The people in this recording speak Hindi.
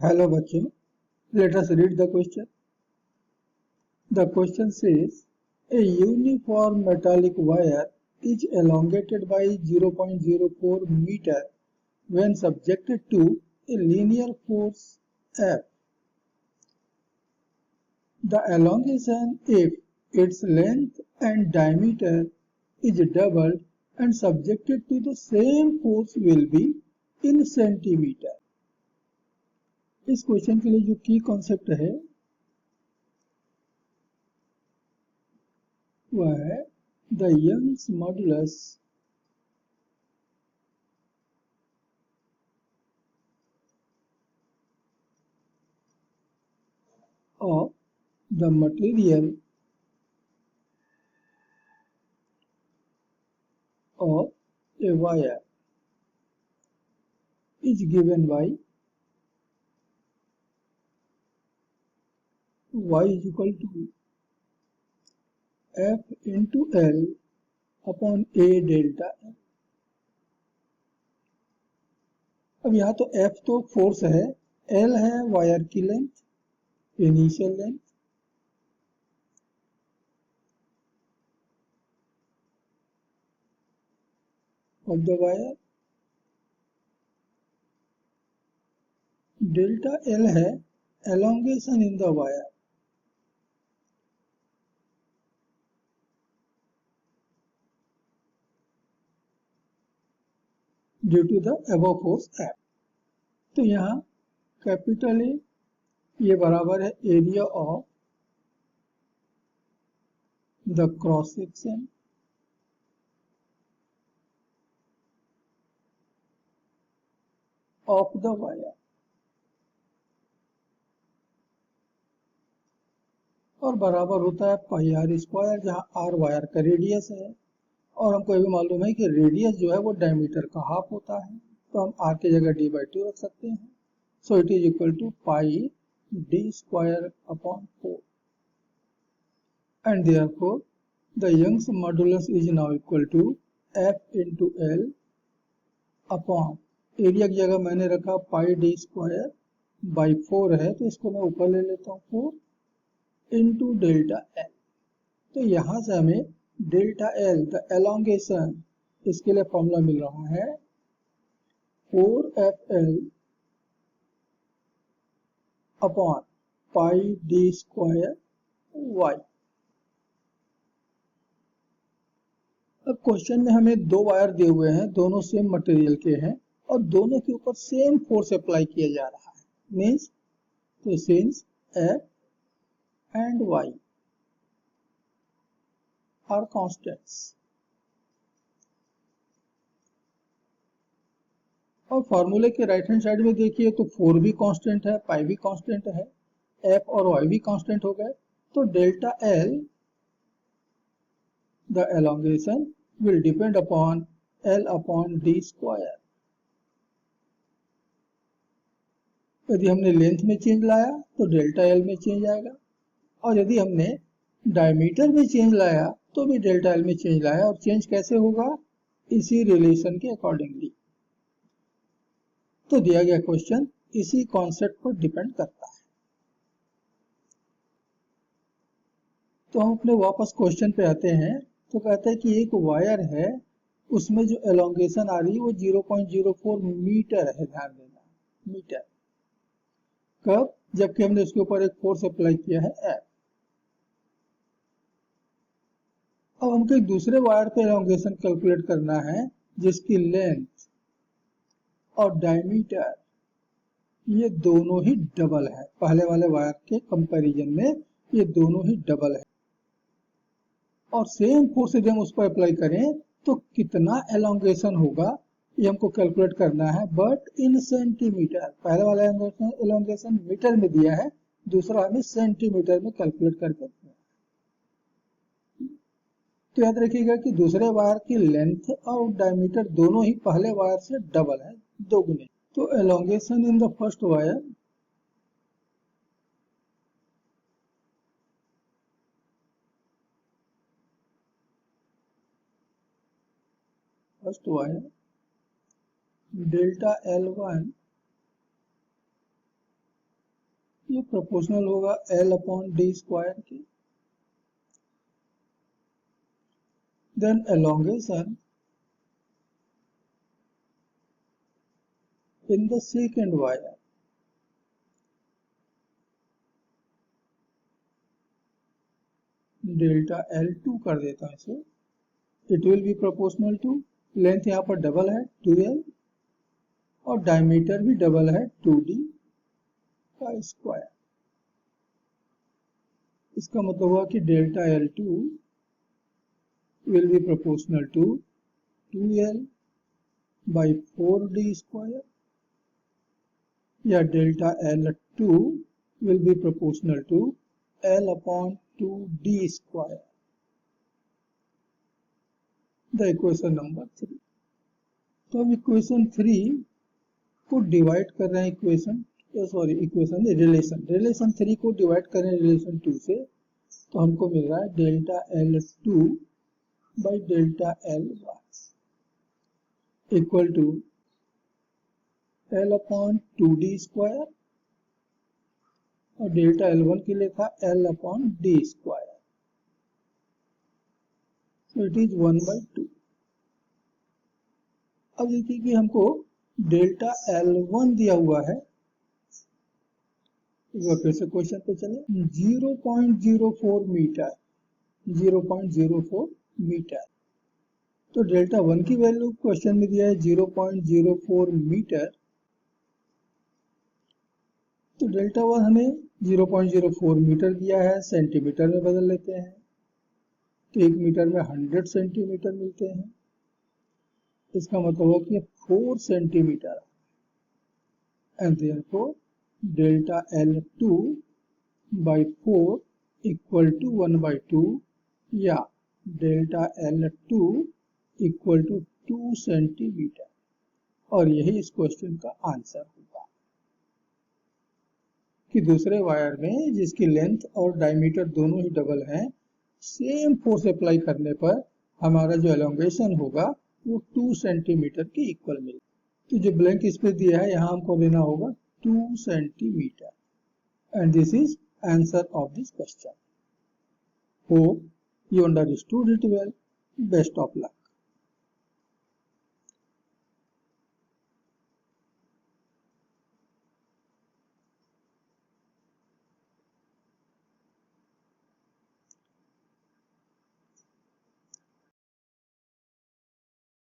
Hello बच्चों, let us read the question. The question says, a uniform metallic wire is elongated by 0.04 meter when subjected to a linear force F. The elongation if its length and diameter is doubled and subjected to the same force will be in centimeter. इस क्वेश्चन के लिए जो की कॉन्सेप्ट है वह है the Young's modulus of the material of a wire is given by y is equal to F into L upon A delta L। अब यहाँ तो F तो फोर्स है, L है वायर की length, initial length, of the wire, delta L है elongation in the wire, due to the above force F। तो यहाँ कैपिटल ए ये बराबर है area of the cross section of the wire और बराबर होता है पाई आर स्क्वायर, जहाँ आर वायर का रेडियस है और हमको ये भी मालूम है कि रेडियस जो है वो डायमीटर का हाफ होता है, तो हम आर की जगह d/2 रख सकते हैं। So it is equal to pi d square upon 4 and therefore the Young's modulus is now equal to F into L upon area की जगह मैंने रखा पाई d स्क्वायर बाई 4 है, तो इसको मैं ऊपर ले लेता हूँ 4 इंटू डेल्टा L। तो यहां से हमें डेल्टा L द एलोंगेशन इसके लिए फॉर्मूला मिल रहा है 4FL upon pi d square y। अब क्वेश्चन में हमें दो वायर दिए हुए हैं, दोनों सेम मटेरियल के हैं और दोनों के ऊपर सेम फोर्स अप्लाई किया जा रहा है, मीन्स तो since F and Y are constants और फॉर्मूले के राइट हैंड साइड में देखिए तो 4 भी कांस्टेंट है, पाई भी कांस्टेंट है, F और Y भी कांस्टेंट हो गए, तो delta L the elongation will depend upon L upon d square. यदि हमने लेंथ में चेंज लाया तो डेल्टा L में चेंज आएगा और यदि हमने डायमीटर में चेंज लाया तो भी डेल्टा L में चेंज लाया, और चेंज कैसे होगा इसी रिलेशन के अकॉर्डिंगली। तो दिया गया क्वेश्चन इसी कॉन्सेप्ट पर डिपेंड करता है। तो हम अपने वापस क्वेश्चन पे आते हैं, तो कहते हैं कि एक वायर है उसमें जो एलोंगेशन आ रही है वो 0.04 मीटर है, ध्यान देना मीटर, कब जबकि हमने उसके ऊपर एक फोर्स अप्लाई किया है F। अब हमको एक दूसरे वायर पे एलोंगेशन कैलकुलेट करना है जिसकी लेंथ और डायमीटर ये दोनों ही डबल है, पहले वाले वायर के कंपैरिजन में ये दोनों ही डबल है और सेम फोर्स यदि हम उस पर अप्लाई करें तो कितना एलोंगेशन होगा ये हमको कैलकुलेट करना है, बट इन सेंटीमीटर। पहले वाला एलोंगेशन मीटर में दिया है, दूसरा हमें सेंटीमीटर में कैलकुलेट करके। तो याद रखिएगा कि दूसरे वायर की लेंथ और डायमीटर दोनों ही पहले वायर से डबल है, दोगुने। तो elongation in the first wire delta L1 ये प्रोपोर्शनल होगा L/d² के। Then elongation in the second wire, delta L2 कर देता हूं इसे। It will be proportional to, length यहाँ पर डबल है 2L और डायमीटर भी डबल है 2D का स्क्वायर। इसका मतलब हुआ कि delta L2 will be proportional to 2L by 4D² या delta L2 will be proportional to L/2D²। The equation number 3। तो अब इक्वेशन 3 को डिवाइड कर रहे हैं रिलेशन 3 को डिवाइड कर रहे हैं रिलेशन 2 से, तो हमको मिल रहा है delta L2 by delta L1 equal to L/2D² और डेल्टा L1 के लिए था L/D²। So it is 1/2। अब देखिए कि हमको डेल्टा L1 दिया हुआ है। एक बार फिर से क्वेश्चन पे चले। 0.04 मीटर, 0.04 मीटर। तो डेल्टा 1 की वैल्यू क्वेश्चन में दिया है 0.04 मीटर। तो डेल्टा 1 हमें 0.04 मीटर दिया है, सेंटीमीटर में बदल लेते हैं तो 1 मीटर में 100 सेंटीमीटर मिलते हैं। इसका मतलब हो कि 4 centimetre. And therefore delta L2 by 4 equal to 1/2 या delta L2 equal to 2 centimetre. और यही इस क्वेश्चन का आंसर होगा कि दूसरे वायर में जिसकी लेंथ और डायमीटर दोनों ही डबल हैं, सेम फोर्स अप्लाई करने पर हमारा जो एलोंगेशन होगा वो 2 सेंटीमीटर के इक्वल मिलेगा। तो जो ब्लैंक इस पे दिया है यहाँ हमको लेना होगा 2 centimetre. And this is answer of this question. Hope you understood it well. Best of luck.